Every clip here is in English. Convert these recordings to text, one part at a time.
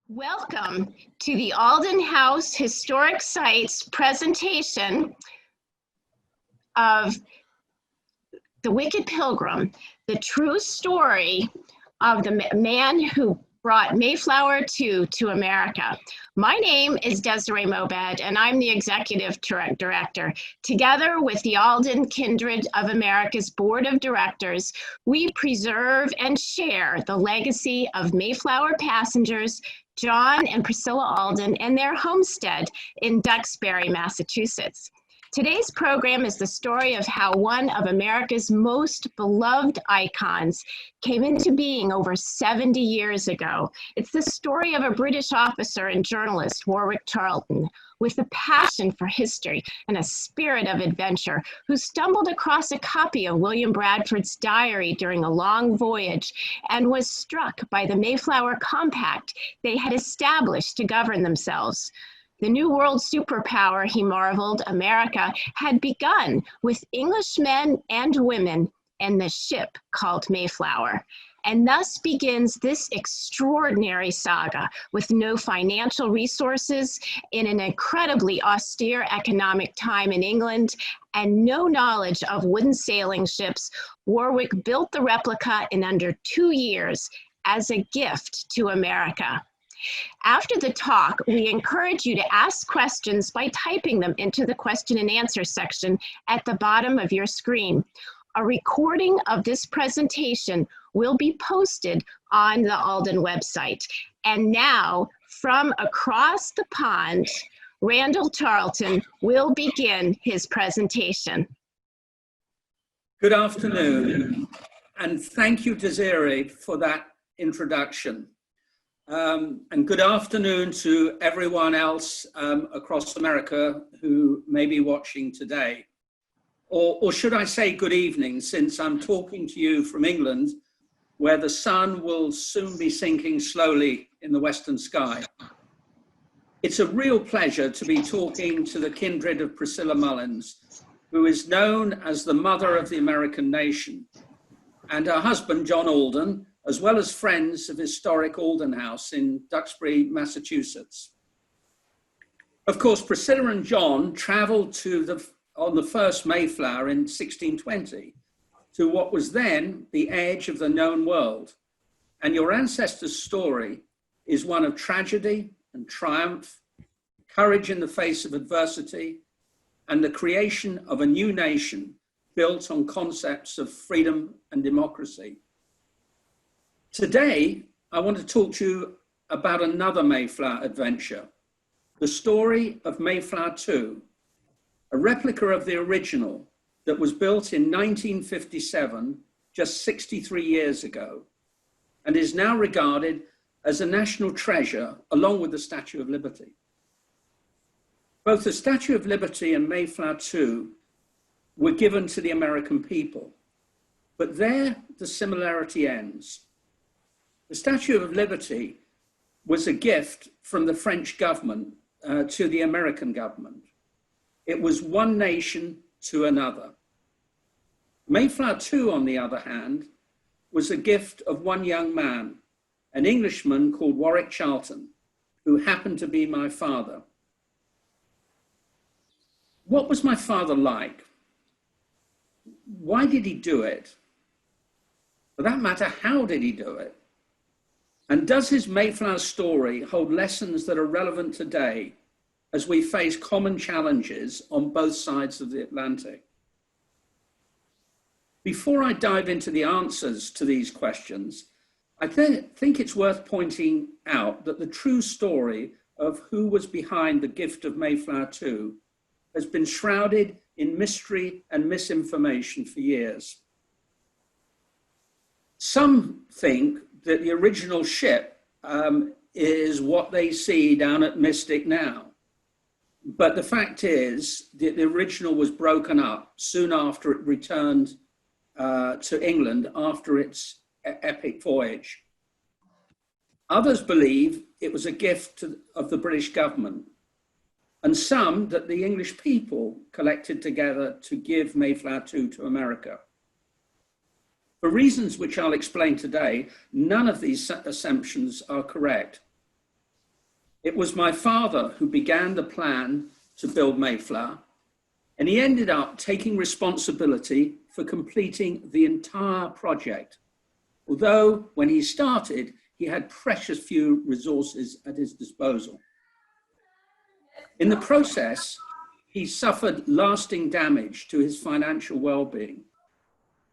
Welcome to the Alden House Historic Sites presentation of The Wicked Pilgrim, the true story of the man who brought Mayflower II to America. My name is Desiree and I'm the Executive Director. Together with the Alden Kindred of America's Board of Directors, we preserve and share the legacy of Mayflower passengers John and Priscilla Alden and their homestead in Duxbury, Massachusetts. Today's program is the story of how one of America's most beloved icons came into being over 70 years ago. It's the story of a British officer and journalist, Warwick Charlton, with a passion for history and a spirit of adventure, who stumbled across a copy of William Bradford's diary during a long voyage and was struck by the Mayflower Compact they had established to govern themselves. The New World superpower, he marveled, America, had begun with Englishmen and women and the ship called Mayflower. And thus begins this extraordinary saga with no financial resources in an incredibly austere economic time in England and no knowledge of wooden sailing ships. Warwick built the replica in under 2 years as a gift to America. After the talk, we encourage you to ask questions by typing them into the question and answer section at the bottom of your screen. A recording of this presentation will be posted on the Alden website. And now, from across the pond, Randal Charlton will begin his presentation. Good afternoon, and thank you, Desiree, for that introduction. And good afternoon to everyone else across America who may be watching today. Or should I say good evening, since I'm talking to you from England, where the sun will soon be sinking slowly in the western sky. It's a real pleasure to be talking to the kindred of Priscilla Mullins, who is known as the mother of the American nation, and her husband, John Alden, as well as friends of historic Alden House in Duxbury, Massachusetts. Of course, Priscilla and John traveled on the first Mayflower in 1620 to what was then the edge of the known world. And your ancestors' story is one of tragedy and triumph, courage in the face of adversity, and the creation of a new nation built on concepts of freedom and democracy. Today, I want to talk to you about another Mayflower adventure, the story of Mayflower II, a replica of the original that was built in 1957, just 63 years ago, and is now regarded as a national treasure along with the Statue of Liberty. Both the Statue of Liberty and Mayflower II were given to the American people, but there the similarity ends. The Statue of Liberty was a gift from the French government to the American government. It was one nation to another. Mayflower II, on the other hand, was a gift of one young man, an Englishman called Warwick Charlton, who happened to be my father. What was my father like? Why did he do it? For that matter, how did he do it? And does his Mayflower story hold lessons that are relevant today as we face common challenges on both sides of the Atlantic? Before I dive into the answers to these questions, I think it's worth pointing out that the true story of who was behind the gift of Mayflower II has been shrouded in mystery and misinformation for years. Some think that the original ship is what they see down at Mystic now. But the fact is that the original was broken up soon after it returned to England after its epic voyage. Others believe it was a gift of the British government, and some that the English people collected together to give Mayflower II to America. For reasons which I'll explain today, none of these assumptions are correct. It was my father who began the plan to build Mayflower, and he ended up taking responsibility for completing the entire project. Although when he started, he had precious few resources at his disposal. In the process, he suffered lasting damage to his financial well-being.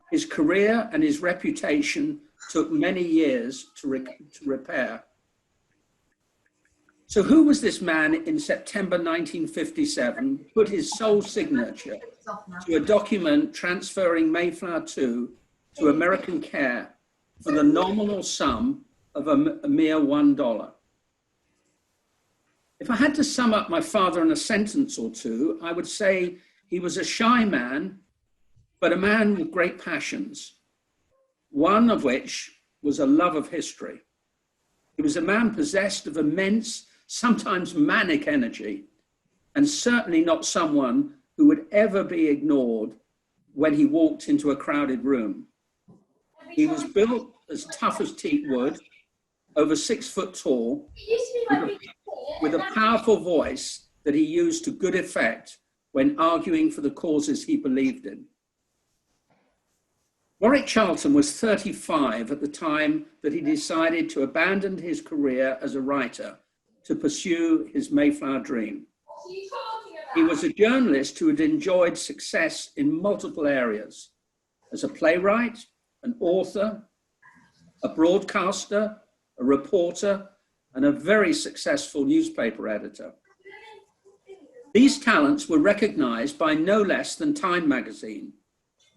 His career and his reputation took many years to repair. So who was this man in September 1957 put his sole signature to a document transferring Mayflower II to American care for the nominal sum of a mere $1? If I had to sum up my father in a sentence or two, I would say he was a shy man, but a man with great passions, one of which was a love of history. He was a man possessed of immense, sometimes manic energy, and certainly not someone who would ever be ignored when he walked into a crowded room. He was built as tough as teak wood, over 6 foot tall, with a powerful voice that he used to good effect when arguing for the causes he believed in. Warwick Charlton was 35 at the time that he decided to abandon his career as a writer to pursue his Mayflower dream. He was a journalist who had enjoyed success in multiple areas: as a playwright, an author, a broadcaster, a reporter, and a very successful newspaper editor. These talents were recognized by no less than Time magazine,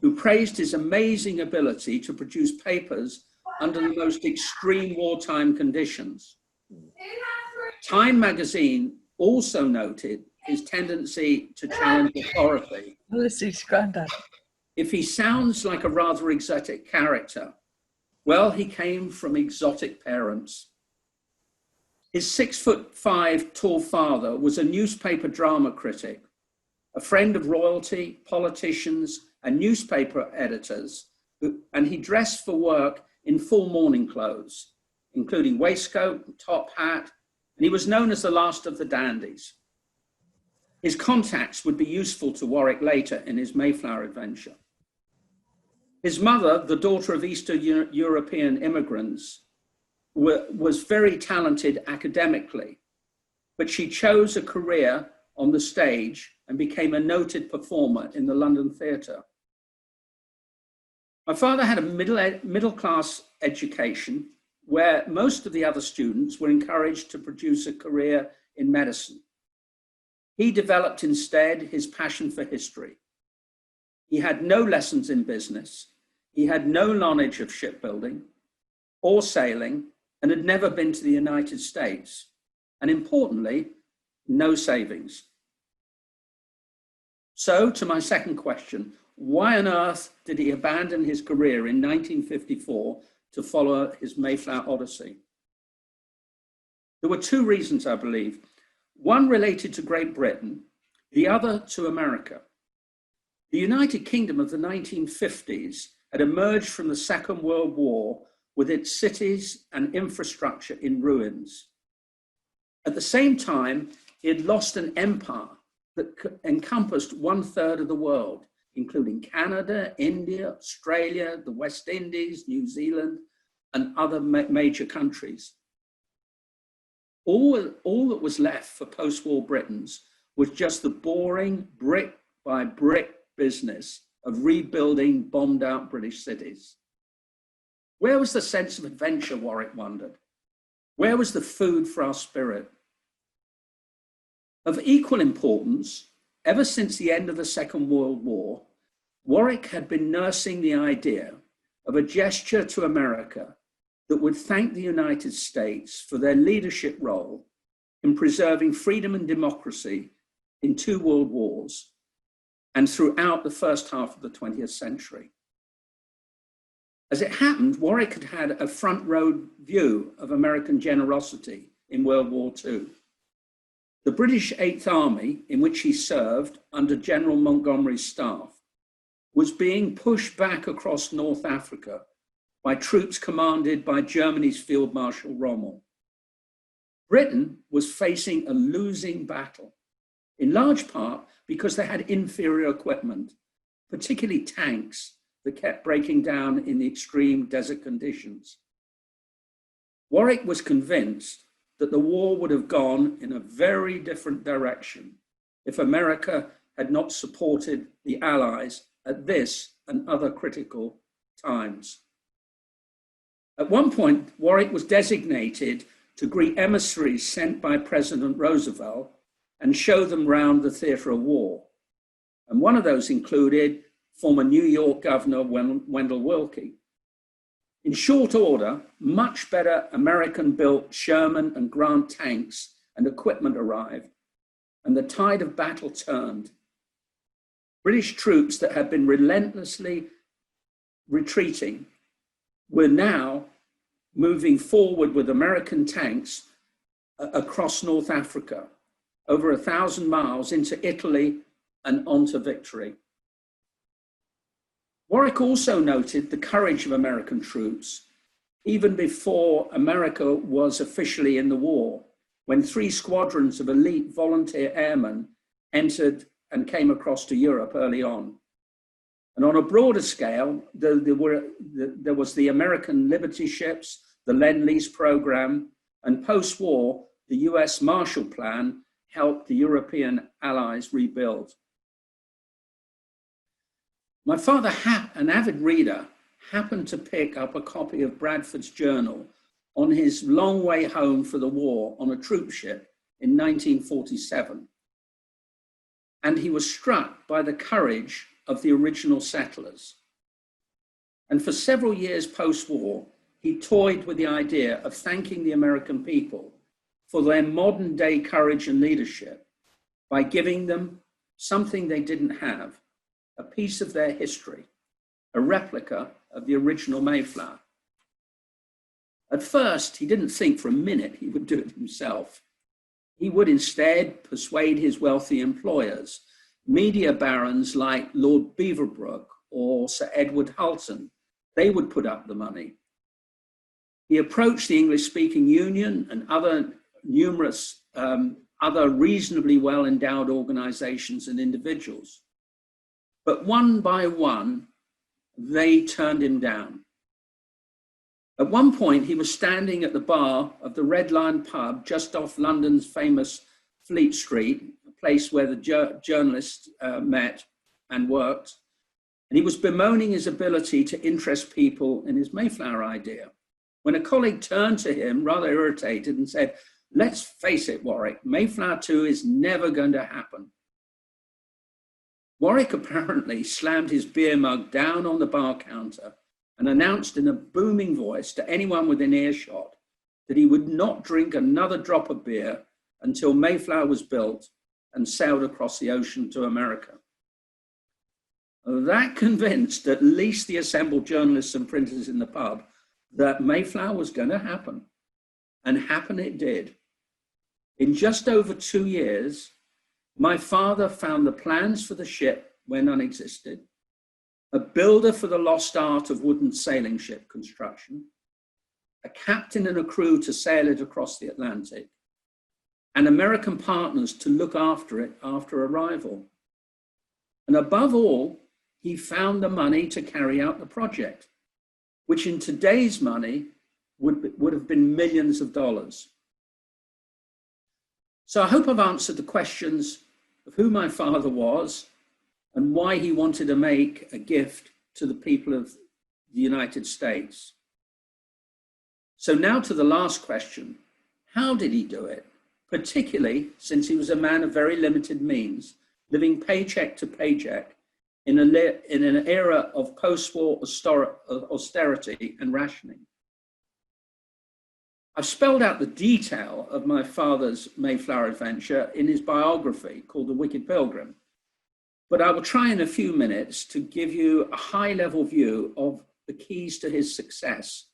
who praised his amazing ability to produce papers under the most extreme wartime conditions. Time magazine also noted his tendency to challenge authority. Lucy's granddad. If he sounds like a rather exotic character, well, he came from exotic parents. His 6'5" tall father was a newspaper drama critic, a friend of royalty, politicians, and newspaper editors, and he dressed for work in full morning clothes, including waistcoat, top hat, and he was known as the last of the dandies. His contacts would be useful to Warwick later in his Mayflower adventure. His mother, the daughter of Eastern European immigrants, was very talented academically, but she chose a career on the stage and became a noted performer in the London theatre. My father had a middle-class education where most of the other students were encouraged to produce a career in medicine. He developed instead his passion for history. He had no lessons in business. He had no knowledge of shipbuilding or sailing and had never been to the United States. And importantly, no savings. So to my second question, why on earth did he abandon his career in 1954 to follow his Mayflower Odyssey? There were two reasons, I believe. One related to Great Britain, the other to America. The United Kingdom of the 1950s had emerged from the Second World War with its cities and infrastructure in ruins. At the same time, it had lost an empire that encompassed 1/3 of the world, including Canada, India, Australia, the West Indies, New Zealand, and other major countries. All that was left for post-war Britons was just the boring brick by brick business of rebuilding bombed out British cities. Where was the sense of adventure, Warwick wondered? Where was the food for our spirit? Of equal importance, ever since the end of the Second World War, Warwick had been nursing the idea of a gesture to America that would thank the United States for their leadership role in preserving freedom and democracy in 2 world wars and throughout the first half of the 20th century. As it happened, Warwick had had a front row view of American generosity in World War II. The British 8th Army, in which he served under General Montgomery's staff, was being pushed back across North Africa by troops commanded by Germany's Field Marshal Rommel. Britain was facing a losing battle, in large part because they had inferior equipment, particularly tanks that kept breaking down in the extreme desert conditions. Warwick was convinced that the war would have gone in a very different direction if America had not supported the Allies at this and other critical times. At one point, Warwick was designated to greet emissaries sent by President Roosevelt and show them round the theatre of war. And one of those included former New York Governor Wendell Willkie. In short order, much better American-built Sherman and Grant tanks and equipment arrived, and the tide of battle turned. British troops that had been relentlessly retreating were now moving forward with American tanks across North Africa, over 1,000 miles into Italy and onto victory. Warwick also noted the courage of American troops, even before America was officially in the war, when 3 squadrons of elite volunteer airmen entered and came across to Europe early on. And on a broader scale, there was the American Liberty ships, the Lend-Lease program, and post-war, the US Marshall Plan helped the European allies rebuild. My father, an avid reader, happened to pick up a copy of Bradford's journal on his long way home for the war on a troop ship in 1947. And he was struck by the courage of the original settlers. And for several years post-war, he toyed with the idea of thanking the American people for their modern day courage and leadership by giving them something they didn't have, a piece of their history, a replica of the original Mayflower. At first, he didn't think for a minute he would do it himself. He would instead persuade his wealthy employers, media barons like Lord Beaverbrook or Sir Edward Hulton. They would put up the money. He approached the English-speaking Union and other numerous other reasonably well-endowed organizations and individuals. But one by one, they turned him down. At one point, he was standing at the bar of the Red Lion pub just off London's famous Fleet Street, a place where the journalists met and worked. And he was bemoaning his ability to interest people in his Mayflower idea, when a colleague turned to him, rather irritated, and said, "Let's face it, Warwick, Mayflower II is never going to happen." Warwick apparently slammed his beer mug down on the bar counter and announced in a booming voice to anyone within earshot that he would not drink another drop of beer until Mayflower was built and sailed across the ocean to America. That convinced at least the assembled journalists and printers in the pub that Mayflower was going to happen, and happen it did. In just over 2 years, my father found the plans for the ship where none existed, a builder for the lost art of wooden sailing ship construction, a captain and a crew to sail it across the Atlantic, and American partners to look after it after arrival. And above all, he found the money to carry out the project, which in today's money would have been millions of dollars. So I hope I've answered the questions of who my father was and why he wanted to make a gift to the people of the United States. So now to the last question: how did he do it? Particularly since he was a man of very limited means, living paycheck to paycheck in an era of post-war austerity and rationing. I've spelled out the detail of my father's Mayflower adventure in his biography called The Wicked Pilgrim, but I will try in a few minutes to give you a high-level view of the keys to his success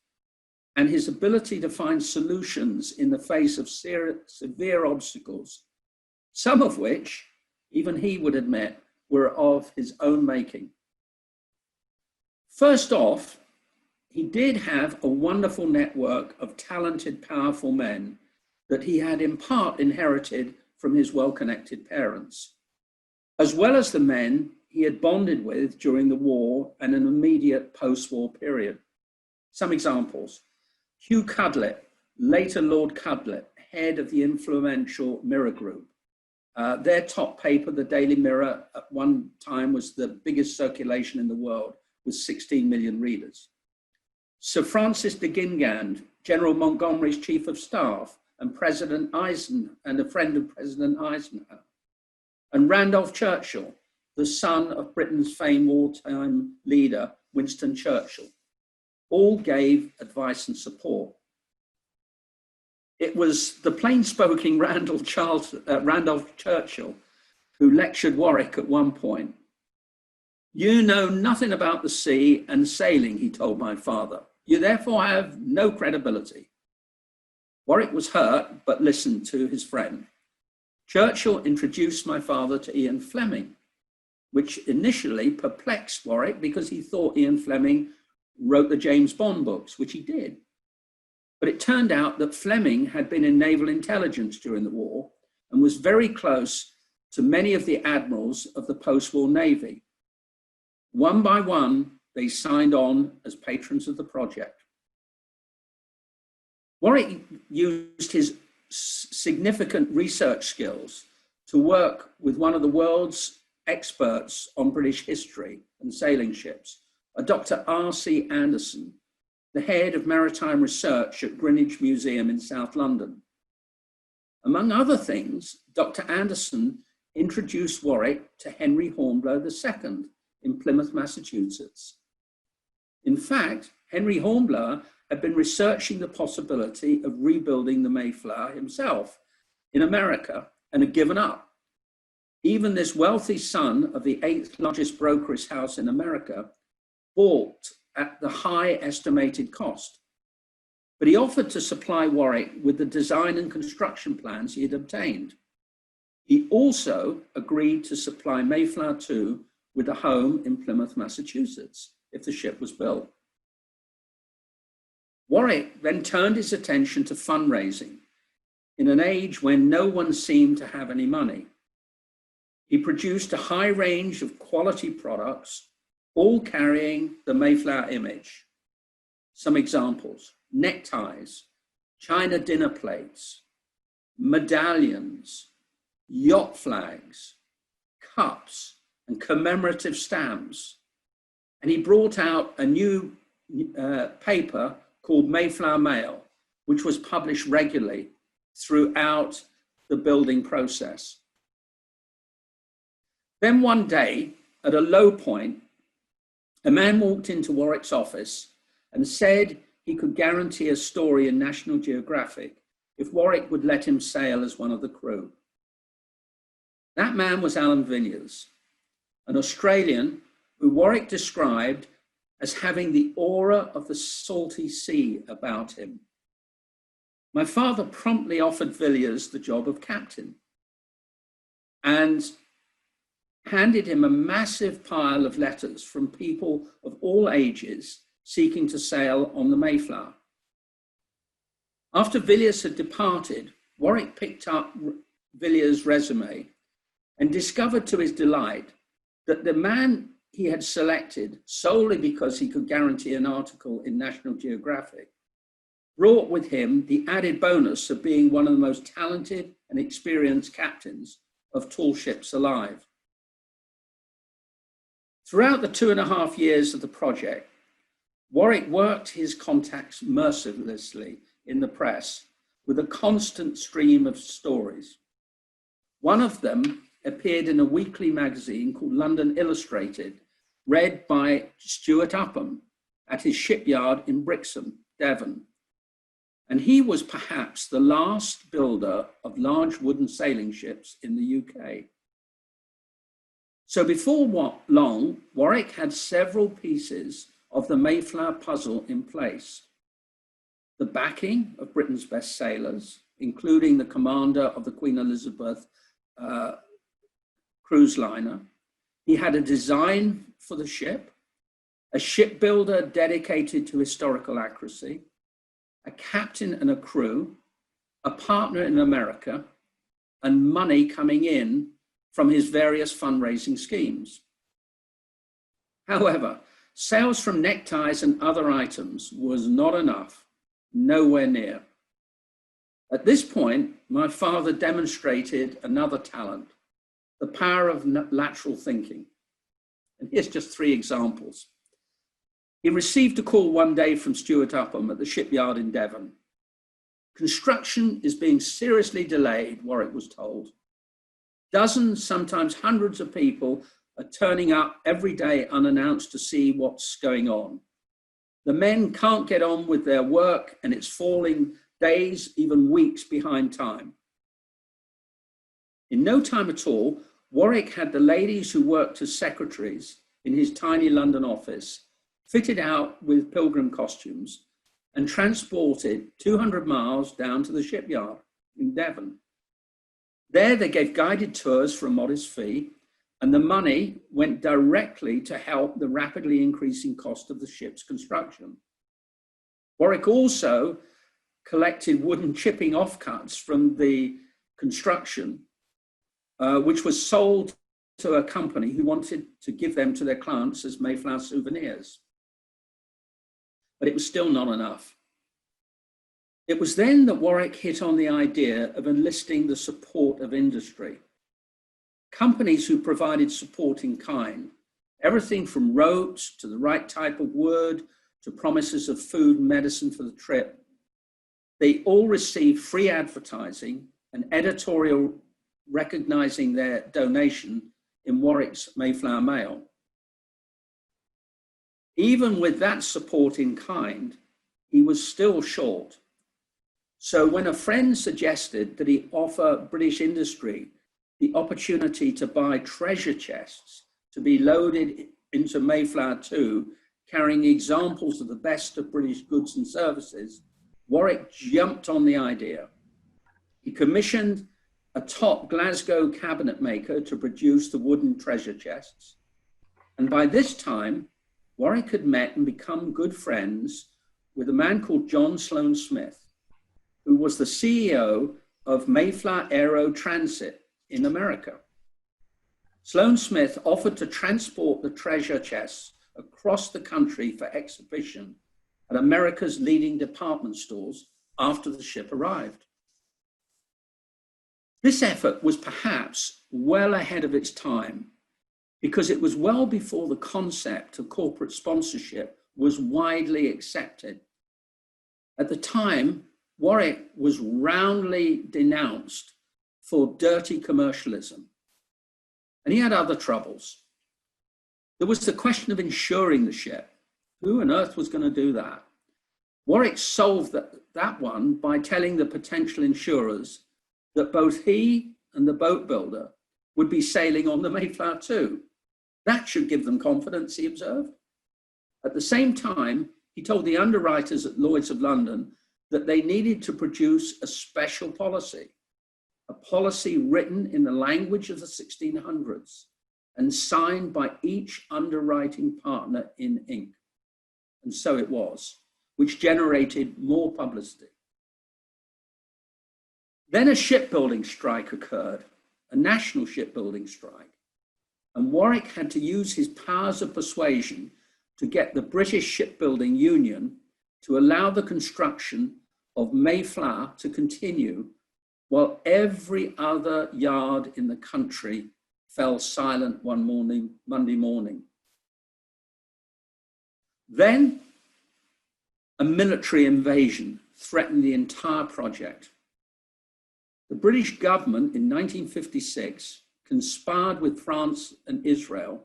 and his ability to find solutions in the face of severe obstacles, some of which, even he would admit, were of his own making. First off, he did have a wonderful network of talented, powerful men that he had in part inherited from his well-connected parents, as well as the men he had bonded with during the war and an immediate post-war period. Some examples: Hugh Cudlett, later Lord Cudlett, head of the influential Mirror Group. Their top paper, the Daily Mirror, at one time was the biggest circulation in the world, with 16 million readers. Sir Francis de Guingamp, General Montgomery's chief of staff, and a friend of President Eisenhower. And Randolph Churchill, the son of Britain's famed wartime leader, Winston Churchill, all gave advice and support. It was the plain-spoken Randolph Churchill who lectured Warwick at one point. "You know nothing about the sea and sailing," he told my father. "You therefore have no credibility." Warwick was hurt, but listened to his friend. Churchill introduced my father to Ian Fleming, which initially perplexed Warwick because he thought Ian Fleming wrote the James Bond books, which he did. But it turned out that Fleming had been in naval intelligence during the war and was very close to many of the admirals of the post-war Navy. One by one, they signed on as patrons of the project. Warwick used his significant research skills to work with one of the world's experts on British history and sailing ships, a Dr. R.C. Anderson, the head of maritime research at Greenwich Museum in South London. Among other things, Dr. Anderson introduced Warwick to Henry Hornblower II in Plymouth, Massachusetts. In fact, Henry Hornblower had been researching the possibility of rebuilding the Mayflower himself in America and had given up. Even this wealthy son of the 8th largest brokerage house in America balked at the high estimated cost. But he offered to supply Warwick with the design and construction plans he had obtained. He also agreed to supply Mayflower II with a home in Plymouth, Massachusetts, if the ship was built. Warwick then turned his attention to fundraising in an age when no one seemed to have any money. He produced a high range of quality products, all carrying the Mayflower image. Some examples: neckties, china dinner plates, medallions, yacht flags, cups, and commemorative stamps. And he brought out a new paper called Mayflower Mail, which was published regularly throughout the building process. Then one day, at a low point, a man walked into Warwick's office and said he could guarantee a story in National Geographic if Warwick would let him sail as one of the crew. That man was Alan Villiers, an Australian who Warwick described as having the aura of the salty sea about him. My father promptly offered Villiers the job of captain and handed him a massive pile of letters from people of all ages seeking to sail on the Mayflower. After Villiers had departed, Warwick picked up Villiers' resume and discovered to his delight that the man he had selected solely because he could guarantee an article in National Geographic brought with him the added bonus of being one of the most talented and experienced captains of tall ships alive. Throughout the 2.5 years of the project, Warwick worked his contacts mercilessly in the press with a constant stream of stories. One of them appeared in a weekly magazine called London Illustrated, read by Stuart Upham at his shipyard in Brixham, Devon. And he was perhaps the last builder of large wooden sailing ships in the UK. So before long, Warwick had several pieces of the Mayflower puzzle in place. The backing of Britain's best sailors, including the commander of the Queen Elizabeth cruise liner. He had a design for the ship, a shipbuilder dedicated to historical accuracy, a captain and a crew, a partner in America, and money coming in from his various fundraising schemes. However, sales from neckties and other items was not enough, nowhere near. At this point, my father demonstrated another talent, the power of lateral thinking. And here's just 3 examples. He received a call one day from Stuart Upham at the shipyard in Devon. Construction is being seriously delayed, Warwick was told. Dozens, sometimes hundreds of people are turning up every day unannounced to see what's going on. The men can't get on with their work and it's falling days, even weeks behind time. In no time at all, Warwick had the ladies who worked as secretaries in his tiny London office fitted out with Pilgrim costumes and transported 200 miles down to the shipyard in Devon. There they gave guided tours for a modest fee, and the money went directly to help the rapidly increasing cost of the ship's construction. Warwick also collected wooden chipping offcuts from the construction, which was sold to a company who wanted to give them to their clients as Mayflower souvenirs. But it was still not enough. It was then that Warwick hit on the idea of enlisting the support of industry. Companies who provided support in kind, everything from ropes to the right type of wood to promises of food and medicine for the trip, they all received free advertising and editorial recognizing their donation in Warwick's Mayflower Mail. Even with that support in kind, he was still short. So when a friend suggested that he offer British industry the opportunity to buy treasure chests to be loaded into Mayflower II, carrying examples of the best of British goods and services, Warwick jumped on the idea. He commissioned a top Glasgow cabinet maker to produce the wooden treasure chests. And by this time, Warwick had met and become good friends with a man called John Sloan Smith, who was the CEO of Mayflower Aero Transit in America. Sloan Smith offered to transport the treasure chests across the country for exhibition at America's leading department stores after the ship arrived. This effort was perhaps well ahead of its time because it was well before the concept of corporate sponsorship was widely accepted. At the time, Warwick was roundly denounced for dirty commercialism, and he had other troubles. There was the question of insuring the ship. Who on earth was going to do that? Warwick solved that one by telling the potential insurers that both he and the boat builder would be sailing on the Mayflower II. That should give them confidence, he observed. At the same time, he told the underwriters at Lloyd's of London that they needed to produce a special policy, a policy written in the language of the 1600s and signed by each underwriting partner in ink. And so it was, which generated more publicity. Then a shipbuilding strike occurred, a national shipbuilding strike, and Warwick had to use his powers of persuasion to get the British Shipbuilding Union to allow the construction of Mayflower to continue while every other yard in the country fell silent one morning, Monday morning. Then a military invasion threatened the entire project. The British government in 1956 conspired with France and Israel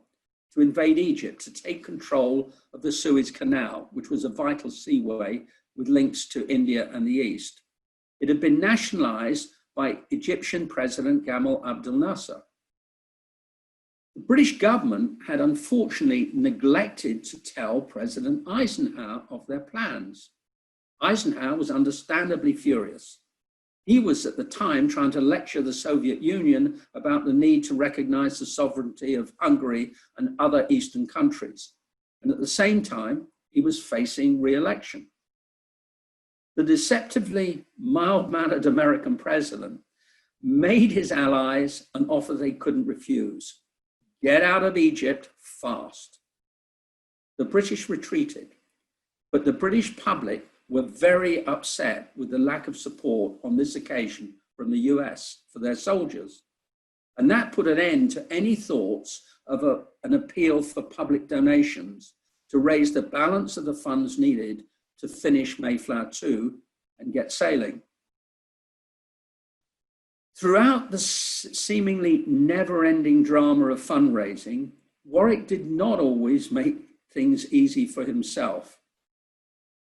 to invade Egypt to take control of the Suez Canal, which was a vital seaway with links to India and the East. It had been nationalized by Egyptian President Gamal Abdel Nasser. The British government had unfortunately neglected to tell President Eisenhower of their plans. Eisenhower was understandably furious. He was at the time trying to lecture the Soviet Union about the need to recognize the sovereignty of Hungary and other Eastern countries. And at the same time, he was facing re-election. the deceptively mild-mannered American president made his allies an offer they couldn't refuse. Get out of Egypt fast. The British retreated, but the British public were very upset with the lack of support on this occasion from the US for their soldiers. And that put an end to any thoughts of an appeal for public donations to raise the balance of the funds needed to finish Mayflower II and get sailing. Throughout the seemingly never-ending drama of fundraising, Warwick did not always make things easy for himself.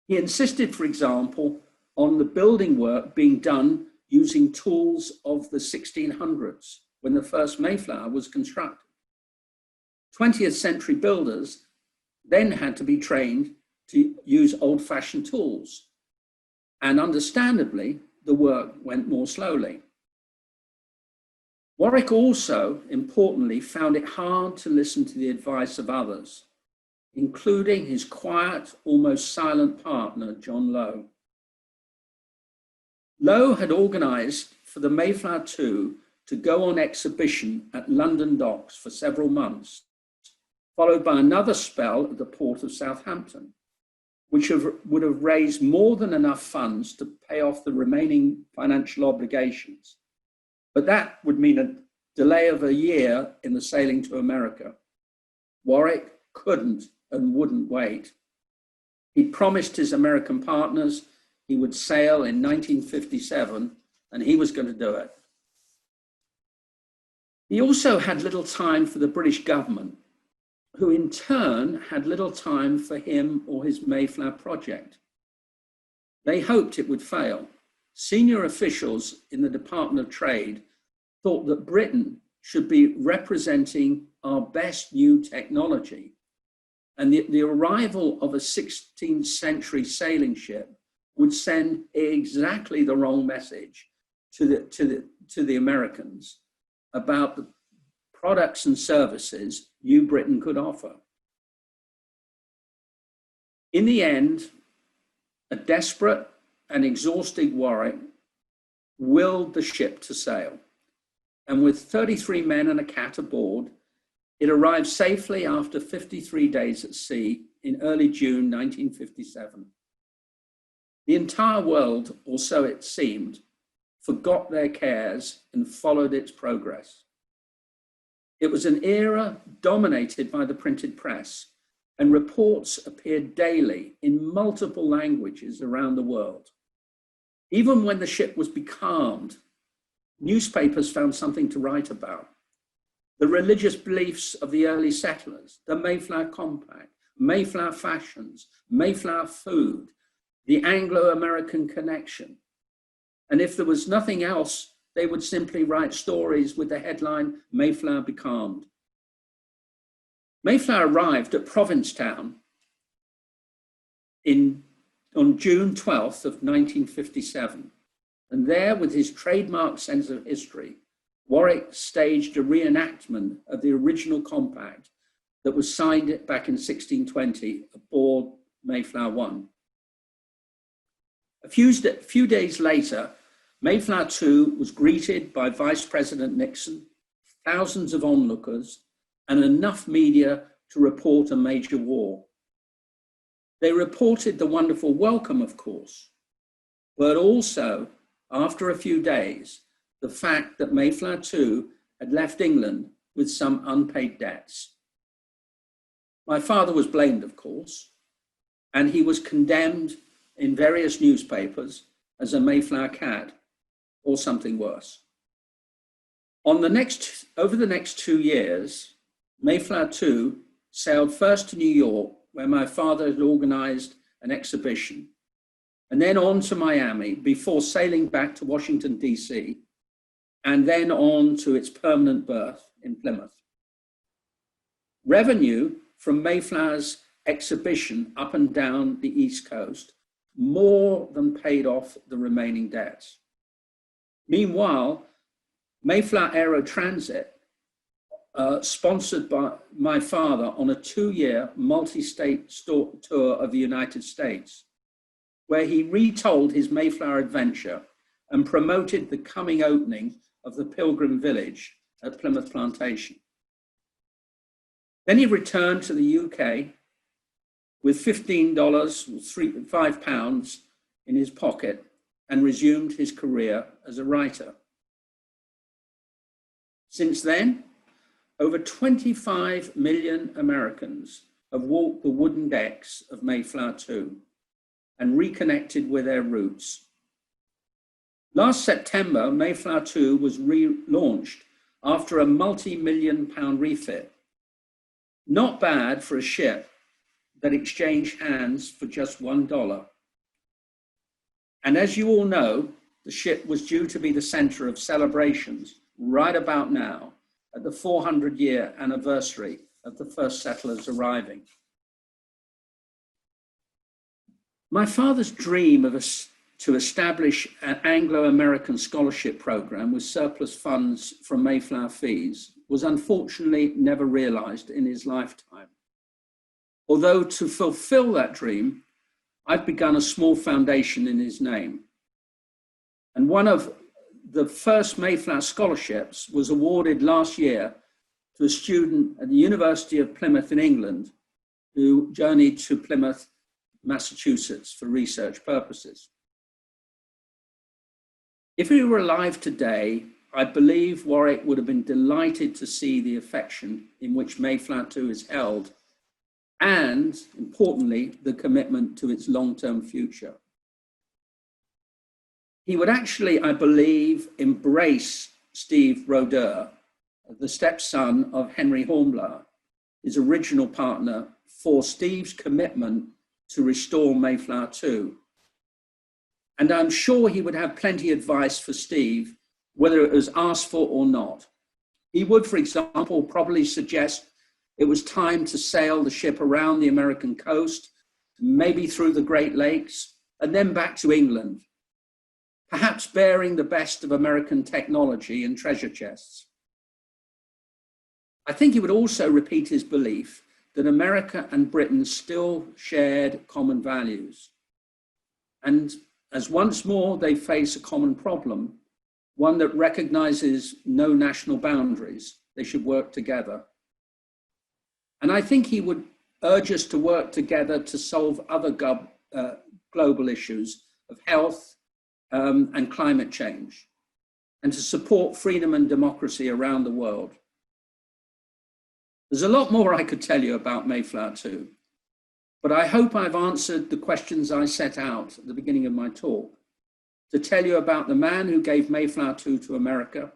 He insisted, for example, on the building work being done using tools of the 1600s, when the first Mayflower was constructed. 20th century builders then had to be trained to use old-fashioned tools. And understandably, the work went more slowly. Warwick also, importantly, found it hard to listen to the advice of others, including his quiet, almost silent partner, John Lowe. Lowe had organized for the Mayflower II to go on exhibition at London docks for several months, followed by another spell at the port of Southampton, which would have raised more than enough funds to pay off the remaining financial obligations. But that would mean a delay of a year in the sailing to America. Warwick couldn't and wouldn't wait. He promised his American partners he would sail in 1957, and he was going to do it. He also had little time for the British government, who in turn had little time for him or his Mayflower project. They hoped it would fail. Senior officials in the Department of Trade thought that Britain should be representing our best new technology, and the arrival of a 16th century sailing ship would send exactly the wrong message to the Americans about the products and services New Britain could offer. In the end, a desperate and exhausted Warwick willed the ship to sail, and with 33 men and a cat aboard, it arrived safely after 53 days at sea in early June 1957. The entire world, or so it seemed, forgot their cares and followed its progress. It was an era dominated by the printed press, and reports appeared daily in multiple languages around the world. Even when the ship was becalmed, newspapers found something to write about. The religious beliefs of the early settlers, the Mayflower Compact, Mayflower fashions, Mayflower food, the Anglo-American connection. And if there was nothing else, they would simply write stories with the headline, Mayflower Becalmed. Mayflower arrived at Provincetown on June 12th of 1957. And there, with his trademark sense of history, Warwick staged a reenactment of the original compact that was signed back in 1620 aboard Mayflower I. A few days later, Mayflower II was greeted by Vice President Nixon, thousands of onlookers, and enough media to report a major war. They reported the wonderful welcome, of course, but also, after a few days, the fact that Mayflower II had left England with some unpaid debts. My father was blamed, of course, and he was condemned in various newspapers as a Mayflower cad, or something worse. Over the next 2 years, Mayflower II sailed first to New York, where my father had organized an exhibition, and then on to Miami before sailing back to Washington, DC, and then on to its permanent berth in Plymouth. Revenue from Mayflower's exhibition up and down the East Coast more than paid off the remaining debts. Meanwhile, Mayflower Aero Transit, sponsored by my father on a 2-year multi-state tour of the United States, where he retold his Mayflower adventure and promoted the coming opening of the Pilgrim village at Plymouth Plantation. Then he returned to the UK with $15, £5 in his pocket, and resumed his career as a writer. Since then, over 25 million Americans have walked the wooden decks of Mayflower II and reconnected with their roots. Last September, Mayflower II was relaunched after a multi-million-pound refit. Not bad for a ship that exchanged hands for just $1. And as you all know, the ship was due to be the center of celebrations right about now at the 400-year anniversary of the first settlers arriving. My father's dream to establish an Anglo-American scholarship program with surplus funds from Mayflower fees was unfortunately never realized in his lifetime. Although to fulfill that dream, I've begun a small foundation in his name. And one of the first Mayflower scholarships was awarded last year to a student at the University of Plymouth in England who journeyed to Plymouth, Massachusetts for research purposes. If he were alive today, I believe Warwick would have been delighted to see the affection in which Mayflower II is held, and importantly, the commitment to its long-term future. He would actually, I believe, embrace Steve Roeder, the stepson of Henry Hornblower, his original partner, for Steve's commitment to restore Mayflower II. And I'm sure he would have plenty of advice for Steve, whether it was asked for or not. He would, for example, probably suggest it was time to sail the ship around the American coast, maybe through the Great Lakes, and then back to England, perhaps bearing the best of American technology and treasure chests. I think he would also repeat his belief that America and Britain still shared common values. And as once more they face a common problem, one that recognizes no national boundaries, they should work together. And I think he would urge us to work together to solve other global issues of health and climate change, and to support freedom and democracy around the world. There's a lot more I could tell you about Mayflower II, but I hope I've answered the questions I set out at the beginning of my talk, to tell you about the man who gave Mayflower II to America,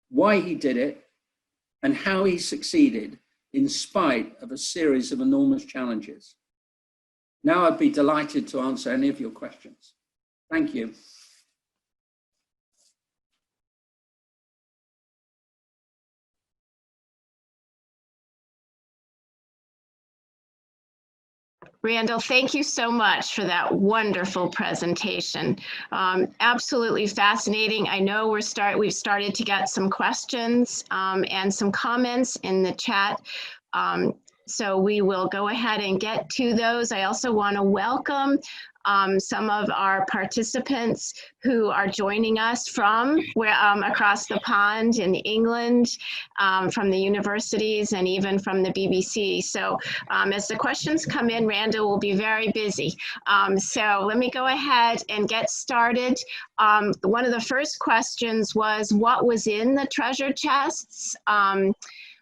why he did it, and how he succeeded in spite of a series of enormous challenges. Now I'd be delighted to answer any of your questions. Thank you. Randal, thank you so much for that wonderful presentation. Absolutely fascinating. I know we've started to get some questions and some comments in the chat. So we will go ahead and get to those. I also want to welcome some of our participants who are joining us from across the pond in England, from the universities and even from the BBC. So as the questions come in, Randal will be very busy. So let me go ahead and get started. One of the first questions was, what was in the treasure chests?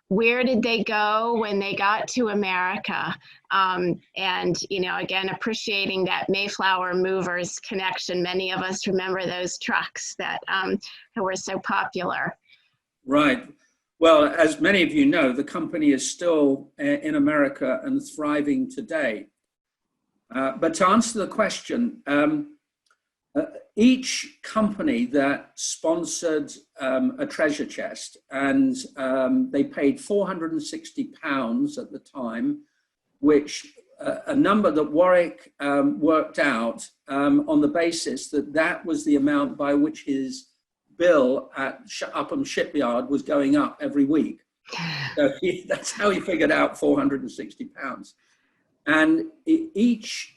Where did they go when they got to America? And, you know, again, appreciating that Mayflower Movers connection. Many of us remember those trucks that were so popular. Right. Well, as many of you know, the company is still in America and thriving today. But to answer the question, each company that sponsored a treasure chest, and they paid £460 at the time, which a number that Warwick worked out on the basis that that was the amount by which his bill at Upham Shipyard was going up every week. So that's how he figured out £460. And each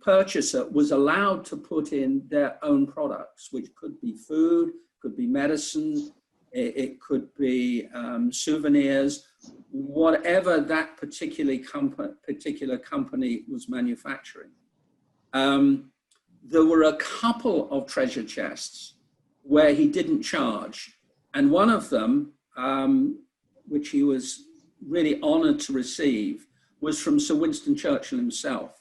purchaser was allowed to put in their own products, which could be food, could be medicine, it could be souvenirs, whatever that particular company was manufacturing. There were a couple of treasure chests where he didn't charge. And one of them, which he was really honored to receive, was from Sir Winston Churchill himself,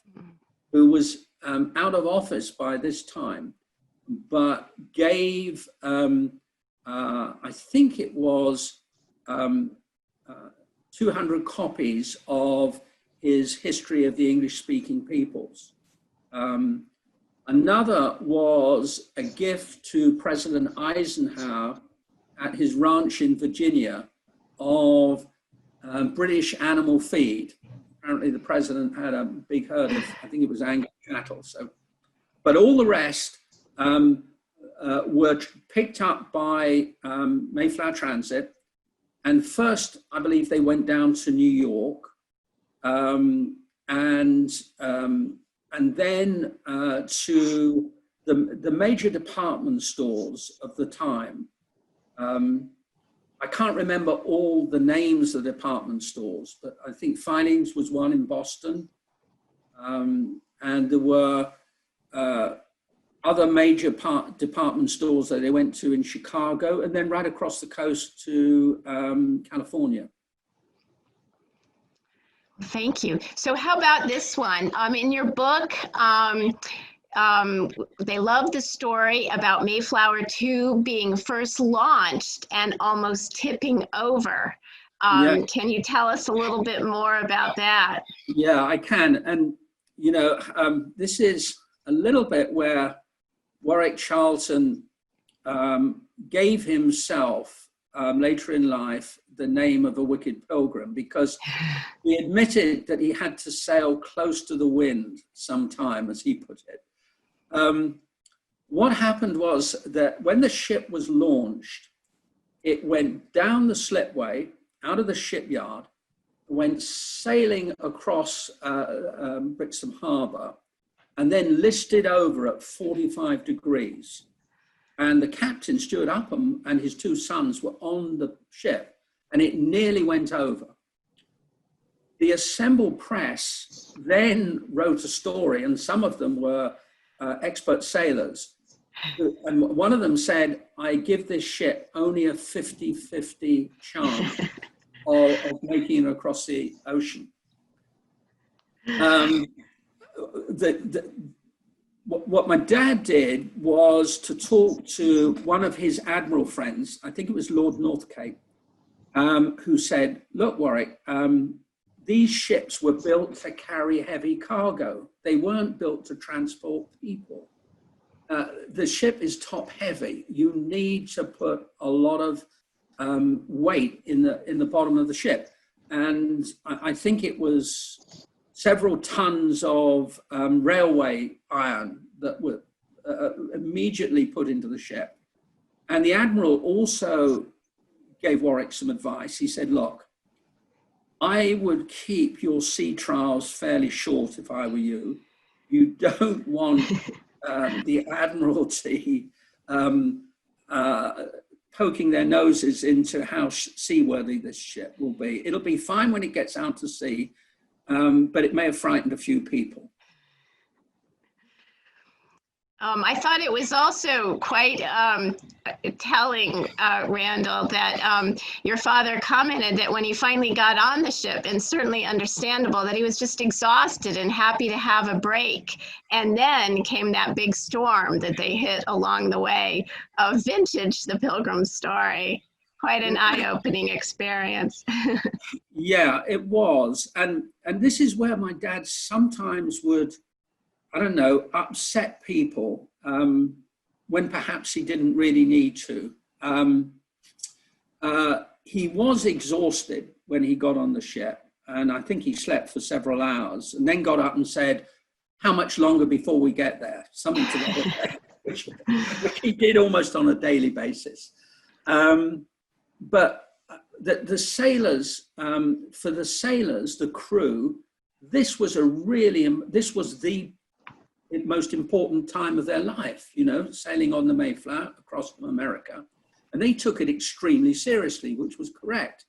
who was out of office by this time, but gave, I think it was 200 copies of his History of the English-Speaking Peoples. Another was a gift to President Eisenhower at his ranch in Virginia of British animal feed. Apparently the president had a big herd of, I think it was Angus cattle. So, but all the rest were picked up by Mayflower Transit. And first, I believe they went down to New York, and then to the major department stores of the time. I can't remember all the names of the department stores, but I think Filings was one in Boston. And there were other major department stores that they went to in Chicago, and then right across the coast to California. Thank you. So how about this one? In your book, they love the story about Mayflower II being first launched and almost tipping over. Yeah. Can you tell us a little bit more about that? Yeah, I can. And, you know, this is a little bit where Warwick Charlton gave himself later in life the name of a wicked pilgrim, because he admitted that he had to sail close to the wind sometime, as he put it. What happened was that when the ship was launched, it went down the slipway out of the shipyard, went sailing across Brixham Harbour, and then listed over at 45 degrees. And the captain, Stuart Upham, and his two sons were on the ship, and it nearly went over. The assembled press then wrote a story, and some of them were expert sailors. And one of them said, I give this ship only a 50-50 chance of making it across the ocean. What my dad did was to talk to one of his admiral friends, I think it was Lord Northcape, who said, look, Warwick, these ships were built to carry heavy cargo. They weren't built to transport people. The ship is top heavy. You need to put a lot of weight in the bottom of the ship. And I think it was several tons of railway iron that were immediately put into the ship. And the admiral also gave Warwick some advice. He said, look, I would keep your sea trials fairly short if I were you. You don't want the Admiralty poking their noses into how seaworthy this ship will be. It'll be fine when it gets out to sea, but it may have frightened a few people. I thought it was also quite telling, Randal, that your father commented that when he finally got on the ship, and certainly understandable, that he was just exhausted and happy to have a break. And then came that big storm that they hit along the way. Vintage, the Pilgrim story. Quite an eye-opening experience. Yeah, it was. And this is where my dad sometimes would, I don't know, upset people when perhaps he didn't really need to. He was exhausted when he got on the ship, and I think he slept for several hours, and then got up and said, how much longer before we get there? Something to that effect, which he did almost on a daily basis. But the sailors, for the sailors, the crew, this was this was the most important time of their life, you know, sailing on the Mayflower across from America. And they took it extremely seriously, which was correct.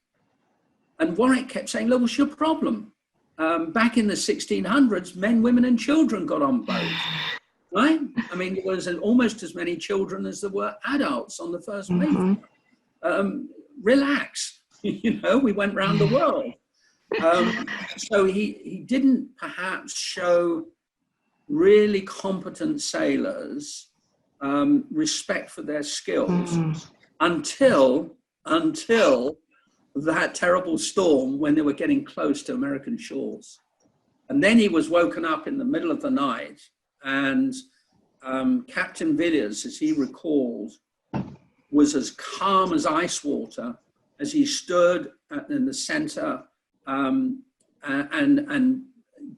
And Warwick kept saying, look, what's your problem? Back in the 1600s, men, women, and children got on boats, right? I mean, there was almost as many children as there were adults on the first Mayflower. Relax, you know, we went around the world. So he didn't perhaps show really competent sailors respect for their skills until that terrible storm when they were getting close to American shores. And then he was woken up in the middle of the night, and Captain Villiers, as he recalled, was as calm as ice water as he stood in the center and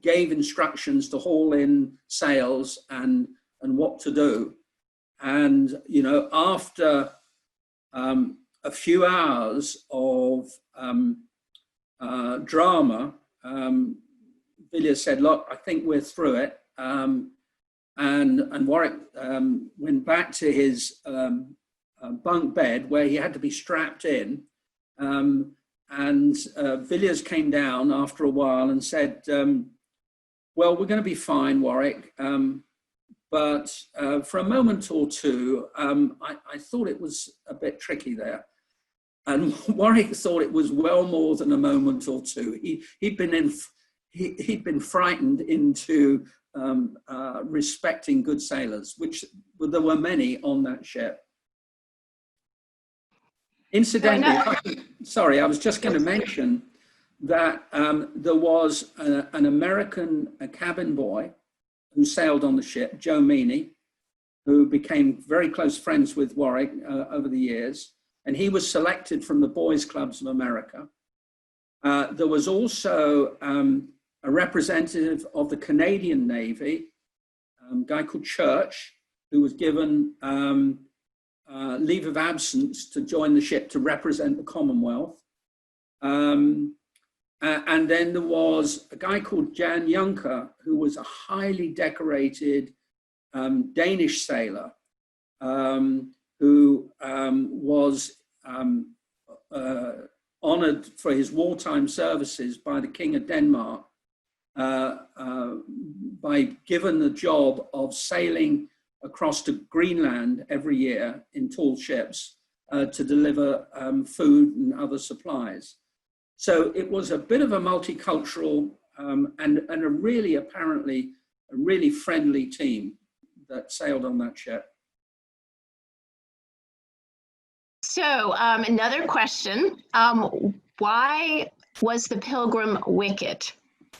gave instructions to haul in sails and what to do. And, you know, after a few hours of drama, Villiers said, look, I think we're through it. And Warwick went back to his bunk bed where he had to be strapped in. And Villiers came down after a while and said, well, we're going to be fine, Warwick. But for a moment or two, I thought it was a bit tricky there. And Warwick thought it was well more than a moment or two. He'd been frightened into respecting good sailors, which there were many on that ship. Incidentally, sorry, I was just going to mention that there was an American cabin boy who sailed on the ship, Joe Meany, who became very close friends with Warwick over the years. And he was selected from the Boys Clubs of America. There was also a representative of the Canadian Navy, a guy called Church, who was given leave of absence to join the ship to represent the Commonwealth. And then there was a guy called Jan Juncker, who was a highly decorated Danish sailor who was honored for his wartime services by the King of Denmark by given the job of sailing across to Greenland every year in tall ships to deliver food and other supplies. So it was a bit of a multicultural and a really, apparently, a really friendly team that sailed on that ship. So another question, why was the Pilgrim wicked,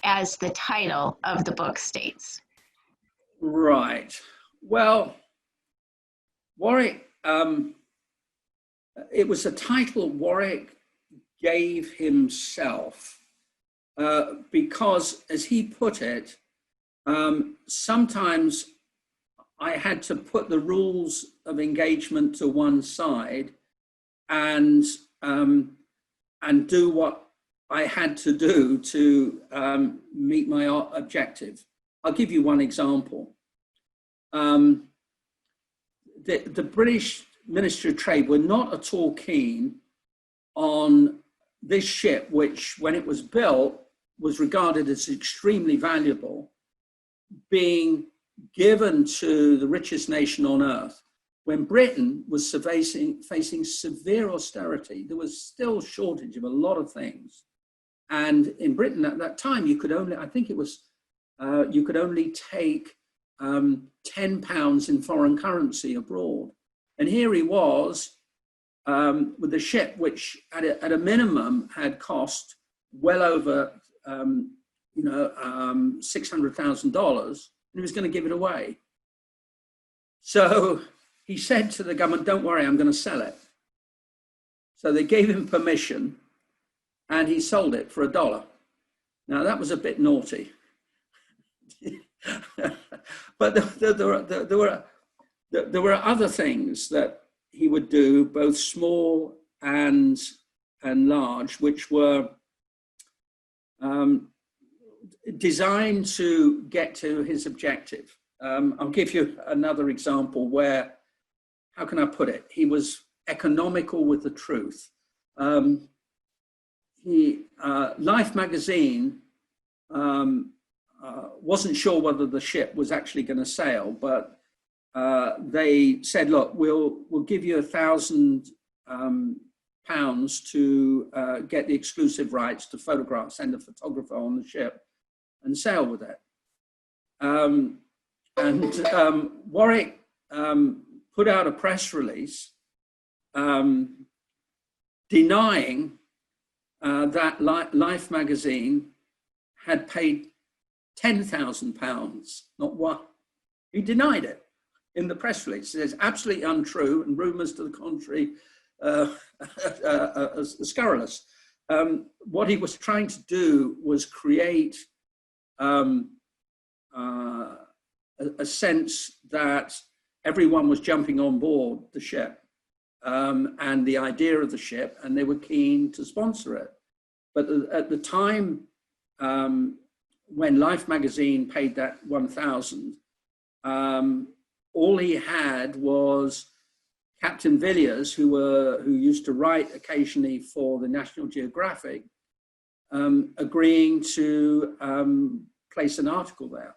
as the title of the book states? Right. Well, Warwick, it was a title Warwick gave himself because, as he put it, sometimes I had to put the rules of engagement to one side and do what I had to do to meet my objective. I'll give you one example. The British Ministry of Trade were not at all keen on this ship, which when it was built was regarded as extremely valuable, being given to the richest nation on earth. When Britain was facing severe austerity, there was still shortage of a lot of things. And in Britain at that time, you could only, I think it was, you could only take £10 in foreign currency abroad. And here he was with a ship which at a minimum had cost well over, $600,000, and he was going to give it away. So he said to the government, don't worry, I'm going to sell it. So they gave him permission and he sold it for $1. Now that was a bit naughty. But there were other things that he would do, both small and large, which were designed to get to his objective. I'll give you another example where, how can I put it? He was economical with the truth. Life magazine wasn't sure whether the ship was actually going to sail, but they said, look, we'll give you £1,000 to get the exclusive rights to photograph, send a photographer on the ship and sail with it. Warwick put out a press release denying that Life magazine had paid £10,000, not one. He denied it in the press release. It says absolutely untrue, and rumours to the contrary are scurrilous. What he was trying to do was create a sense that everyone was jumping on board the ship and the idea of the ship, and they were keen to sponsor it. But at the time when Life magazine paid that 1,000, all he had was Captain Villiers, who used to write occasionally for the National Geographic, agreeing to place an article there.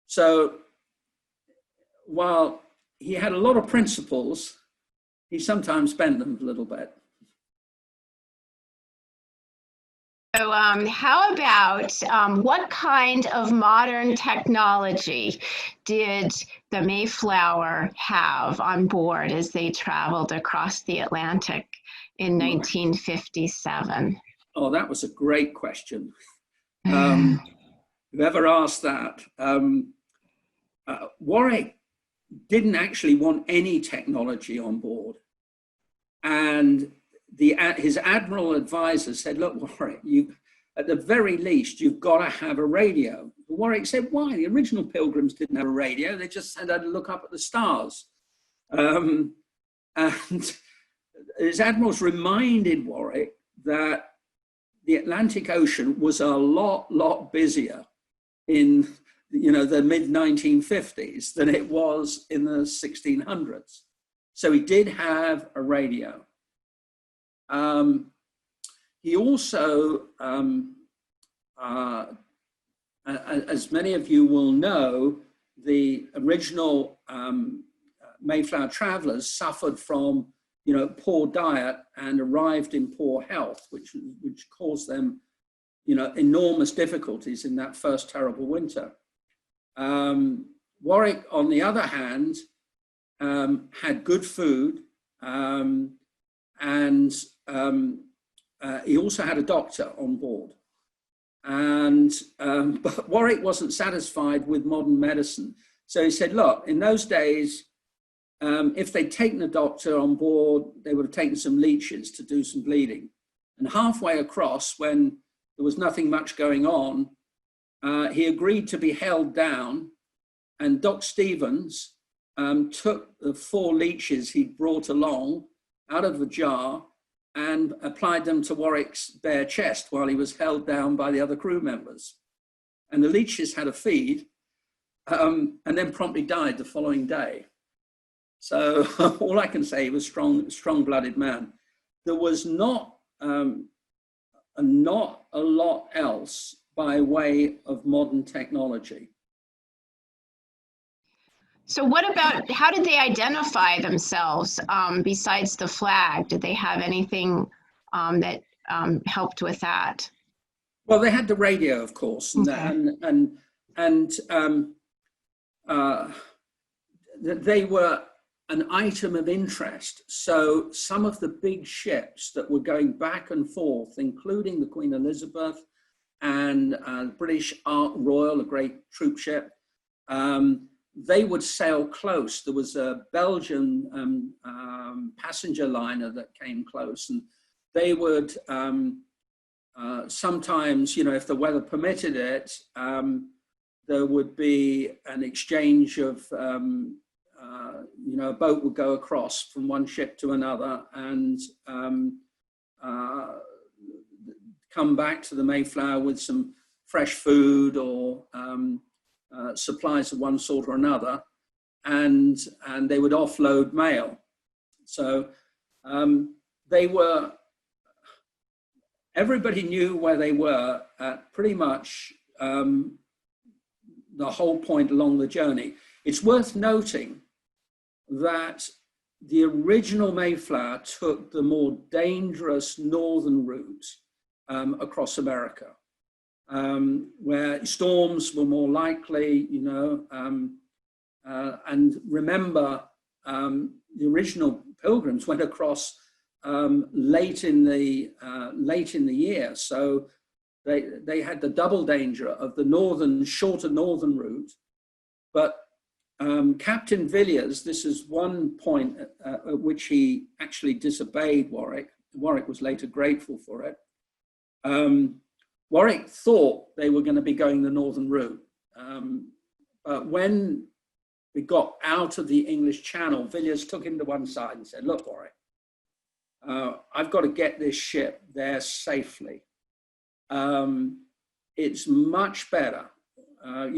So while he had a lot of principles, he sometimes bent them a little bit. So how about what kind of modern technology did the Mayflower have on board as they traveled across the Atlantic in 1957? Oh, that was a great question. Whoever asked that, Warwick didn't actually want any technology on board. And his admiral advisor said, look, Warwick, at the very least, you've got to have a radio. Warwick said, why? The original Pilgrims didn't have a radio. They just had to look up at the stars. And his admirals reminded Warwick that the Atlantic Ocean was a lot busier in the mid-1950s than it was in the 1600s. So he did have a radio. He also, as many of you will know, the original Mayflower travelers suffered from, poor diet and arrived in poor health, which caused them, enormous difficulties in that first terrible winter. Warwick, on the other hand, had good food, and he also had a doctor on board. But Warwick wasn't satisfied with modern medicine. So he said, look, in those days, if they'd taken a doctor on board, they would have taken some leeches to do some bleeding. And halfway across, when there was nothing much going on, he agreed to be held down, and Doc Stevens took the 4 leeches he'd brought along out of the jar and applied them to Warwick's bare chest while he was held down by the other crew members. And the leeches had a feed and then promptly died the following day. So all I can say, he was strong-blooded man. There was not a lot else by way of modern technology. So what about, how did they identify themselves besides the flag? Did they have anything that helped with that? Well, they had the radio, of course, and they were an item of interest. So some of the big ships that were going back and forth, including the Queen Elizabeth and British Ark Royal, a great troop ship, they would sail close. There was a Belgian passenger liner that came close, and they would sometimes, if the weather permitted it, there would be an exchange of, a boat would go across from one ship to another and come back to the Mayflower with some fresh food or supplies of one sort or another, and they would offload mail. So everybody knew where they were at pretty much the whole point along the journey. It's worth noting that the original Mayflower took the more dangerous northern route across America, where storms were more likely, you know, and remember, the original Pilgrims went across late in the year, so they had the double danger of the shorter northern route. But Captain Villiers, this is one point at which he actually disobeyed Warwick. Warwick was later grateful for it. Warwick thought they were going to be going the northern route, but when we got out of the English Channel, Villiers took him to one side and said, "Look, Warwick, I've got to get this ship there safely. It's much better.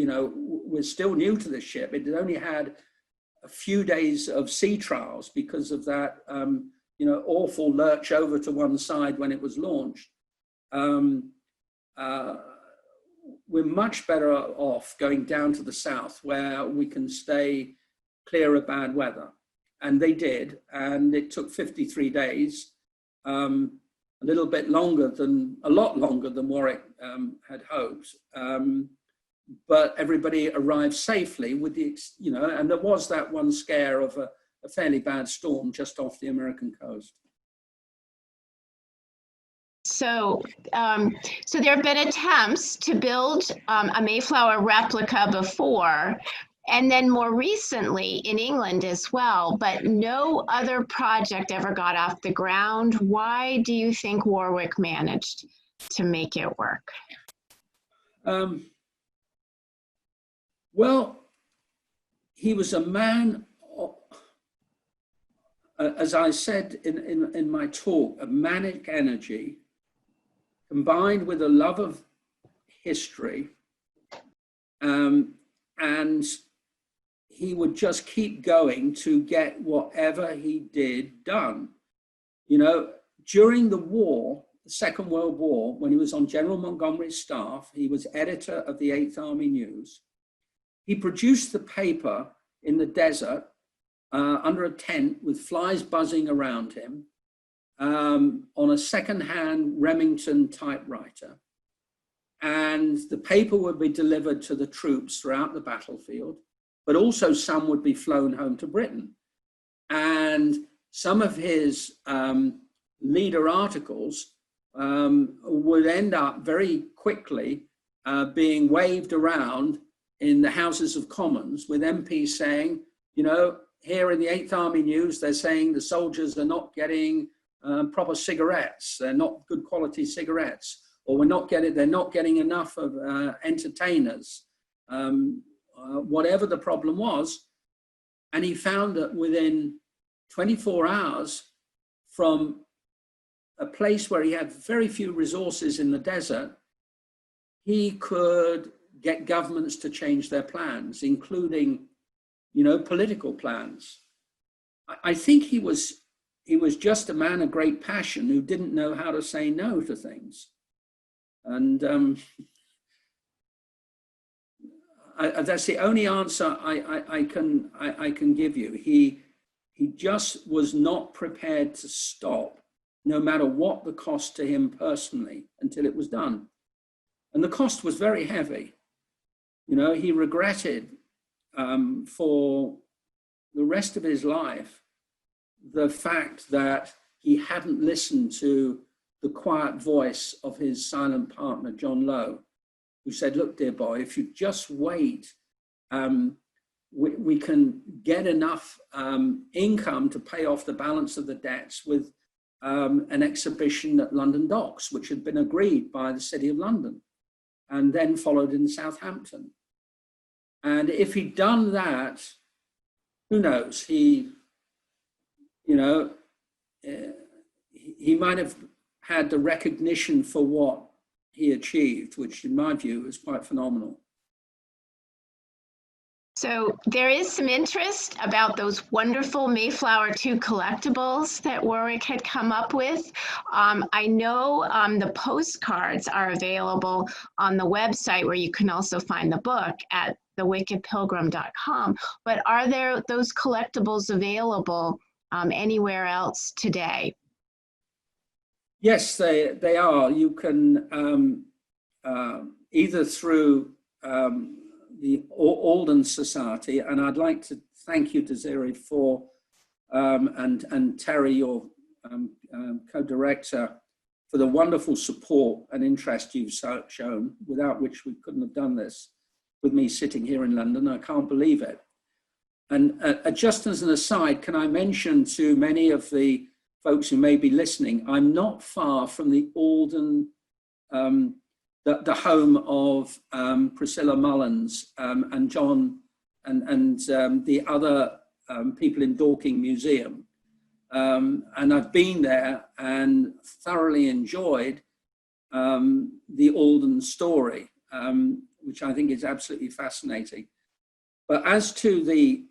You know, we're still new to this ship. It had only had a few days of sea trials because of that, you know, awful lurch over to one side when it was launched. We're much better off going down to the south where we can stay clear of bad weather." And they did, and it took 53 days, a lot longer than Warwick had hoped. But everybody arrived safely with you know, and there was that one scare of a fairly bad storm just off the American coast. So, so there have been attempts to build a Mayflower replica before, and then more recently in England as well, but no other project ever got off the ground. Why do you think Warwick managed to make it work? Well, he was a man, as I said in my talk, of manic energy, combined with a love of history, and he would just keep going to get whatever he did done. You know, during the war, the Second World War, when he was on General Montgomery's staff, he was editor of the 8th Army News. He produced the paper in the desert under a tent with flies buzzing around him on a second-hand Remington typewriter. And the paper would be delivered to the troops throughout the battlefield, but also some would be flown home to Britain. And some of his leader articles would end up very quickly being waved around in the Houses of Commons with MPs saying, you know, here in the 8th Army News, they're saying the soldiers are not getting proper cigarettes. They're not good quality cigarettes, or they're not getting enough of entertainers, whatever the problem was. And he found that within 24 hours from a place where he had very few resources in the desert, he could get governments to change their plans, including, you know, political plans. I think he was just a man of great passion who didn't know how to say no to things. And that's the only answer I can give you. He just was not prepared to stop, no matter what the cost to him personally, until it was done. And the cost was very heavy. You know, he regretted for the rest of his life the fact that he hadn't listened to the quiet voice of his silent partner, John Lowe, who said, "Look, dear boy, if you just wait, we can get enough income to pay off the balance of the debts with an exhibition at London Docks, which had been agreed by the City of London and then followed in Southampton. And if he'd done that, who knows, he might have had the recognition for what he achieved, which in my view is quite phenomenal. So there is some interest about those wonderful Mayflower II collectibles that Warwick had come up with. I know the postcards are available on the website where you can also find the book at thewickedpilgrim.com, but are there those collectibles available anywhere else today? Yes, they are. You can either through the Alden Society, and I'd like to thank you, Desiree, for and Terry, your co-director, for the wonderful support and interest you've shown, without which we couldn't have done this with me sitting here in London. I can't believe it. And just as an aside, can I mention to many of the folks who may be listening, I'm not far from the Alden, the home of Priscilla Mullins and John and the other people in Dorking Museum. And I've been there and thoroughly enjoyed the Alden story, which I think is absolutely fascinating. But as to the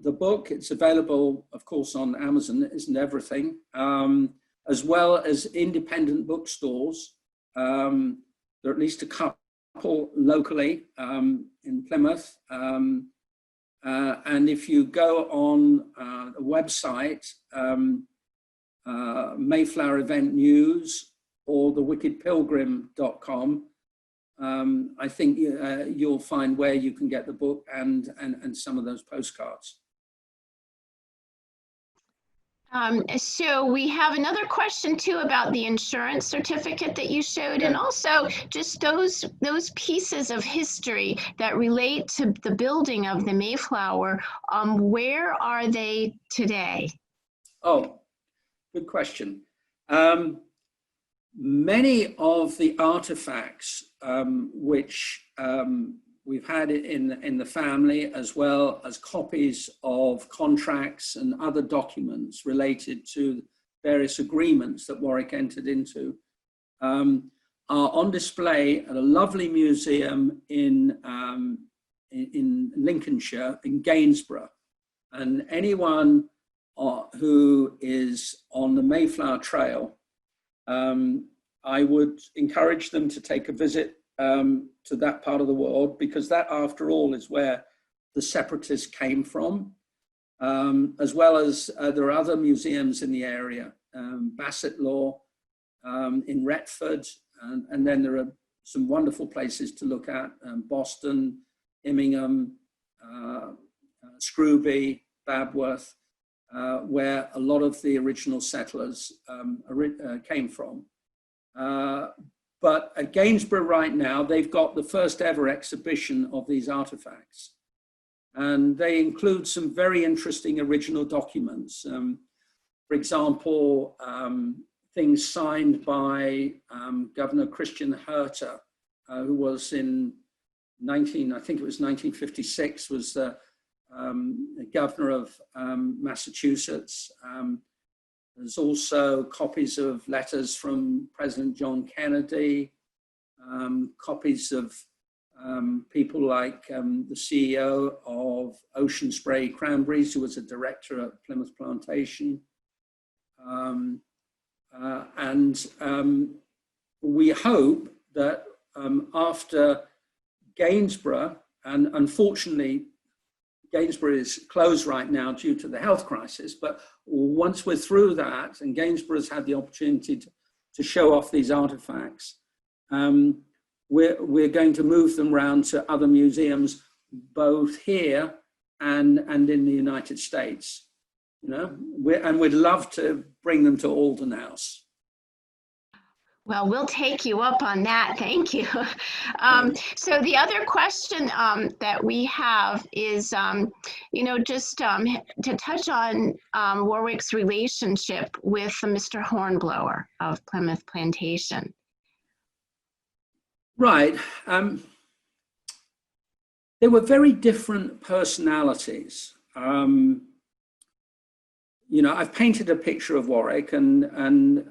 book, it's available, of course, on Amazon. It isn't everything, as well as independent bookstores. There are at least a couple locally in Plymouth. And if you go on the website, Mayflower Event News or thewickedpilgrim.com, I think you'll find where you can get the book and some of those postcards. So we have another question too about the insurance certificate that you showed, and also just those pieces of history that relate to the building of the Mayflower. Where are they today? Oh, good question. Many of the artifacts which we've had in the family, as well as copies of contracts and other documents related to various agreements that Warwick entered into, are on display at a lovely museum in Lincolnshire, in Gainsborough. And anyone who is on the Mayflower Trail, I would encourage them to take a visit to that part of the world, because that, after all, is where the separatists came from, as well as there are other museums in the area, Bassett Law in Retford, and then there are some wonderful places to look at, Boston, Immingham, Scrooby, Babworth, where a lot of the original settlers came from. But at Gainsborough right now, they've got the first ever exhibition of these artifacts. And they include some very interesting original documents. For example, things signed by Governor Christian Herter, who was in I think it was 1956, was the governor of Massachusetts. There's also copies of letters from President John Kennedy, copies of people like the CEO of Ocean Spray Cranberries, who was a director at Plymouth Plantation. We hope that after Gainsborough, and unfortunately, Gainsborough is closed right now due to the health crisis, but once we're through that and Gainsborough's had the opportunity to show off these artifacts, we're going to move them around to other museums, both here and in the United States. You know, and we'd love to bring them to Alden House. Well, we'll take you up on that. Thank you. So the other question that we have is, just to touch on Warwick's relationship with Mr. Hornblower of Plymouth Plantation. Right. They were very different personalities. you know, I've painted a picture of Warwick, and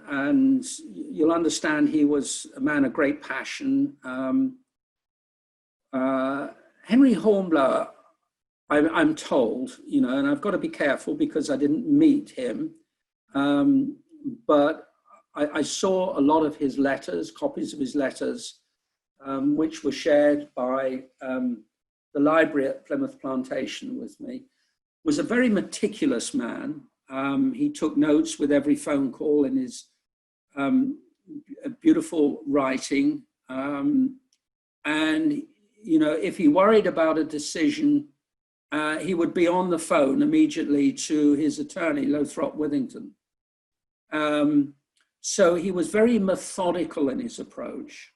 you'll understand he was a man of great passion. Henry Hornblower, I'm told, you know, and I've got to be careful because I didn't meet him, but I saw a lot of his letters, copies of his letters, which were shared by the library at Plymouth Plantation with me. Was a very meticulous man. He took notes with every phone call in his beautiful writing. And, you know, if he worried about a decision, he would be on the phone immediately to his attorney, Lothrop Withington. So he was very methodical in his approach.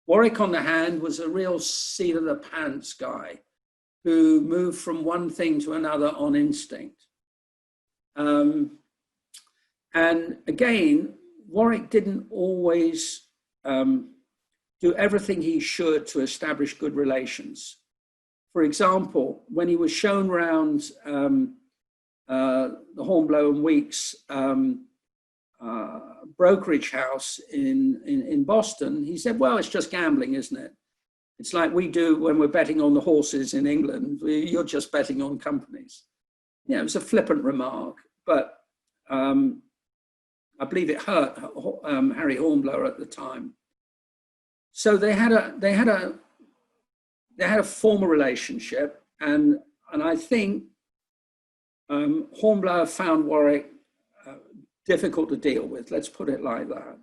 Warwick, on the hand, was a real seat of the pants guy who moved from one thing to another on instinct. And again, Warwick didn't always do everything he should to establish good relations. For example, when he was shown around the Hornblower and Weeks brokerage house in Boston, he said, well, it's just gambling, isn't it? It's like we do when we're betting on the horses in England. You're just betting on companies. Yeah, it was a flippant remark, but I believe it hurt Harry Hornblower at the time. So they had a formal relationship, and I think Hornblower found Warwick difficult to deal with. Let's put it like that.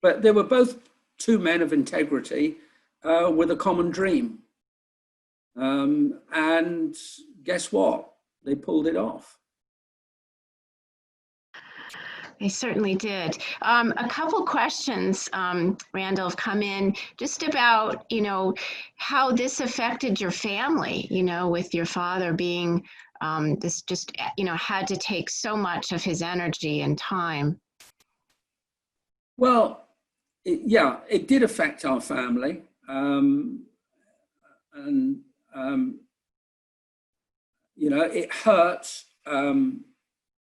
But they were both two men of integrity with a common dream. And guess what? They pulled it off. They certainly did. A couple questions, Randall, have come in just about, you know, how this affected your family, you know, with your father being this just, you know, had to take so much of his energy and time. Well, it did affect our family. You know, it hurt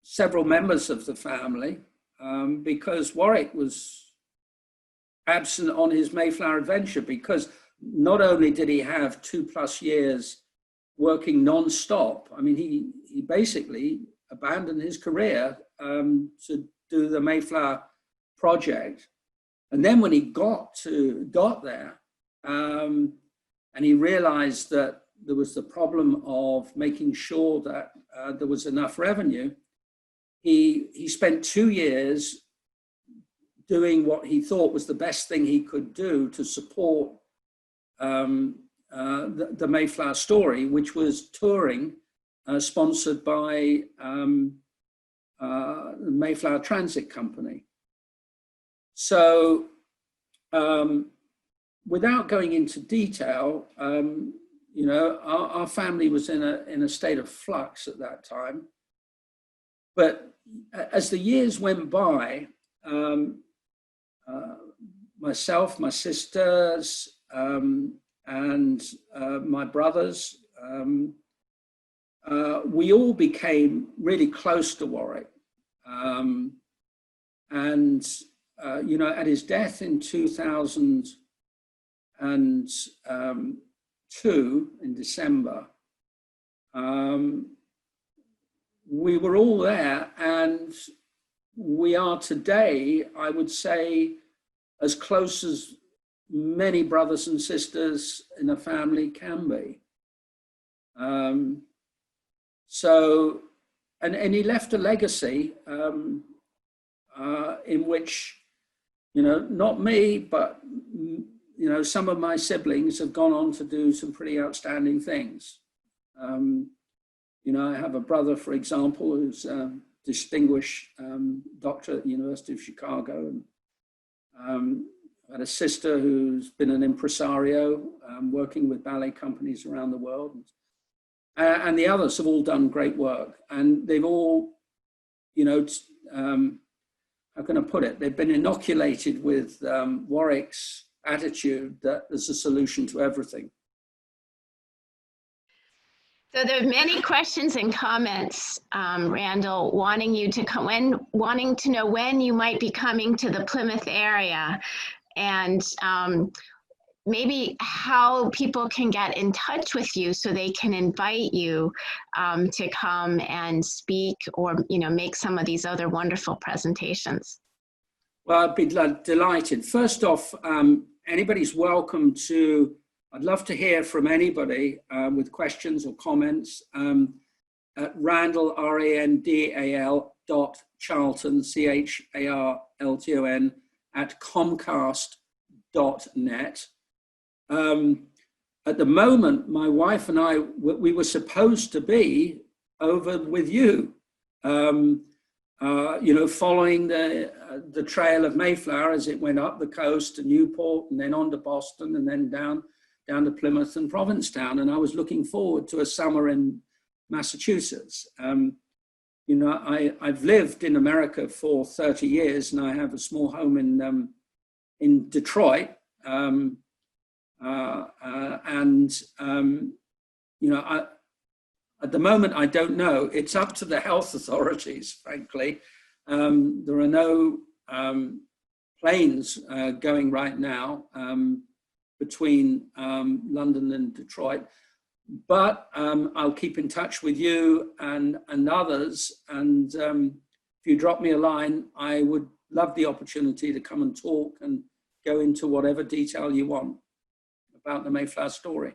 several members of the family because Warwick was absent on his Mayflower adventure, because not only did he have 2+ years working non-stop, I mean, he basically abandoned his career to do the Mayflower project. And then when he got there and he realized that there was the problem of making sure that there was enough revenue, he spent 2 years doing what he thought was the best thing he could do to support the Mayflower story, which was touring sponsored by the Mayflower Transit Company. So without going into detail, you know, our family was in a state of flux at that time. But as the years went by, myself, my sisters, and my brothers, we all became really close to Warwick. You know, at his death in 2002, in December, we were all there, and we are today, I would say, as close as many brothers and sisters in a family can be. So, and he left a legacy in which, you know, not me, but, you know, some of my siblings have gone on to do some pretty outstanding things. You know, I have a brother, for example, who's a distinguished doctor at the University of Chicago, and I had a sister who's been an impresario, working with ballet companies around the world. And the others have all done great work. And they've all, you know, how can I put it? They've been inoculated with Warwick's attitude that there's a solution to everything. So there are many questions and comments, Randal, wanting to know when you might be coming to the Plymouth area, and maybe how people can get in touch with you so they can invite you to come and speak, or make some of these other wonderful presentations. Well, I'd be delighted. First off, anybody's welcome to. I'd love to hear from anybody with questions or comments at Randal, R-A-N-D-A-L .Charlton, CHARLTON at Comcast.net. At the moment, my wife and I, we were supposed to be over with you, following the trail of Mayflower as it went up the coast to Newport and then on to Boston and then down to Plymouth and Provincetown. And I was looking forward to a summer in Massachusetts. I've lived in America for 30 years and I have a small home in Detroit. At the moment, I don't know. It's up to the health authorities, frankly. There are no planes going right now between London and Detroit, but I'll keep in touch with you and others. And if you drop me a line, I would love the opportunity to come and talk and go into whatever detail you want about the Mayflower story.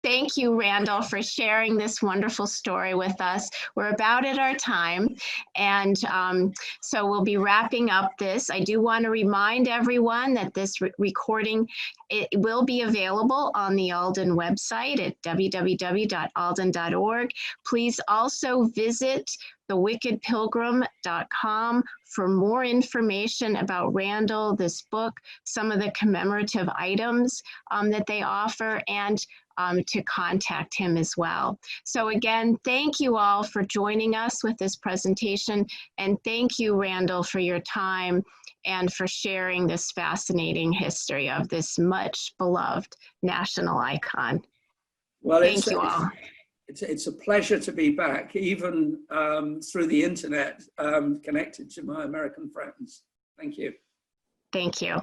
Thank you, Randal, for sharing this wonderful story with us. We're about at our time, and so we'll be wrapping up this. I do want to remind everyone that this recording, it will be available on the Alden website at www.alden.org. Please also visit thewickedpilgrim.com for more information about Randal, this book, some of the commemorative items that they offer, and to contact him as well. So again, thank you all for joining us with this presentation, and thank you, Randal, for your time and for sharing this fascinating history of this much beloved national icon. Well, thank you all. It's a pleasure to be back, even through the internet, connected to my American friends. Thank you. Thank you.